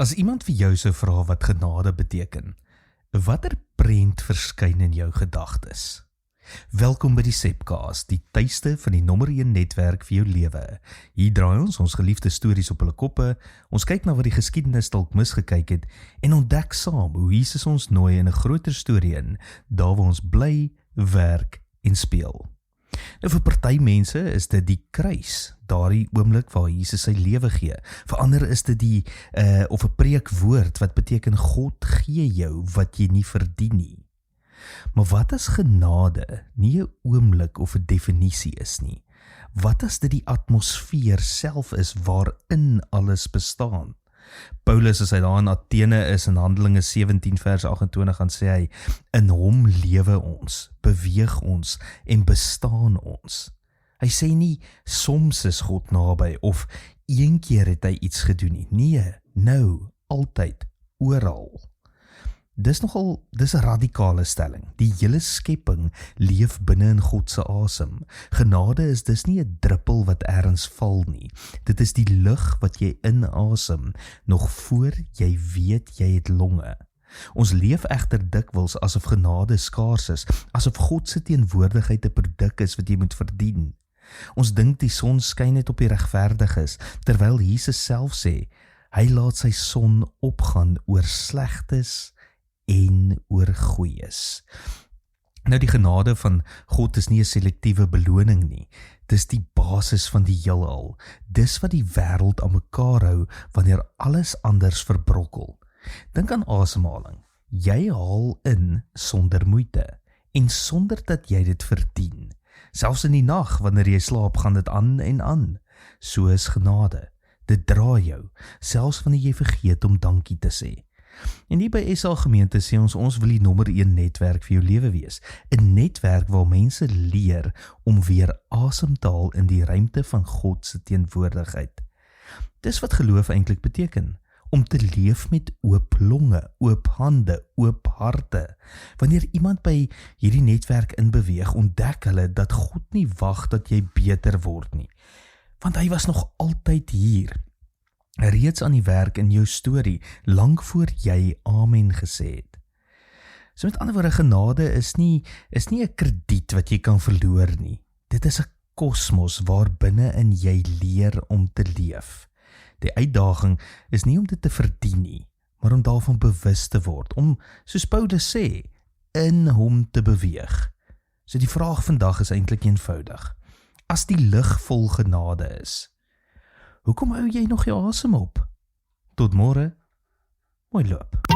As iemand vir jou sou vra wat genade beteken, watter prent verskyn in jou gedagtes? Welkom by die Sepcast, die tuiste van die nommer 1 netwerk vir jou lewe. Hier draai ons geliefde stories op hulle koppe, ons kyk na wat die geskiedenis dalk misgekyk het en ontdek saam hoe Jesus ons nooi in 'n groter storie in, daar waar ons bly, werk en speel. Nou vir party mense is dit die kruis, daardie oomblik waar Jesus sy lewe gee. Vir ander is dit of 'n preekwoord wat beteken God gee jou wat jy nie verdien nie. Maar wat as genade nie 'n oomblik of 'n definisie is nie? Wat as dit die atmosfeer self is waarin alles bestaan? Paulus, as hy daar in Athene is in Handelinge 17 vers 28, gaan sê hy, in hom lewe ons, beweeg ons en bestaan ons. Hy sê nie, soms is God naby of een keer het hy iets gedoen nie. Nee, nou, altyd, oral. Dis 'n radikale stelling. Die hele skepping leef binne in God se asem. Genade is dus nie 'n druppel wat ergens val nie. Dit is die lug wat jy inasem, nog voor jy weet jy het longe. Ons leef egter dikwels asof genade skaars is, asof God se teenwoordigheid 'n produk is wat jy moet verdien. Ons dink die son skyn net op die regverdiges, terwyl Jesus self sê, hy laat sy son opgaan oor slegtes en oor goeies. Nou die genade van God is nie 'n selektiewe beloning nie. Dis die basis van die heelal. Dis wat die wêreld aan mekaar hou wanneer alles anders verbrokkel. Dink aan asemhaling. Jy haal in sonder moeite en sonder dat jy dit verdien. Selfs in die nag wanneer jy slaap, gaan dit aan en aan. So is genade. Dit dra jou, selfs wanneer jy vergeet om dankie te sê. En hier by SA Gemeente sê ons wil die nommer 1 netwerk vir jou lewe wees. 'n Netwerk waar mense leer om weer asem te haal in die ruimte van God se teenwoordigheid. Dis wat geloof eintlik beteken, om te leef met oop longe, oop hande, oop harte. Wanneer iemand by hierdie netwerk inbeweeg, ontdek hulle dat God nie wag dat jy beter word nie, want hy was nog altyd hier. Reeds aan die werk in jou storie, lank voor jy amen gesê het. So met ander woorde, genade is nie 'n krediet wat jy kan verloor nie. Dit is 'n kosmos waar binne in jy leer om te leef. Die uitdaging is nie om dit te verdien nie, maar om daarvan bewus te word, om, soos Paulus sê, in hom te beweeg. So die vraag vandag is eintlik eenvoudig. As die lig vol genade is, hoekom hou jy nog jou asem op? Tot môre, mooi loop.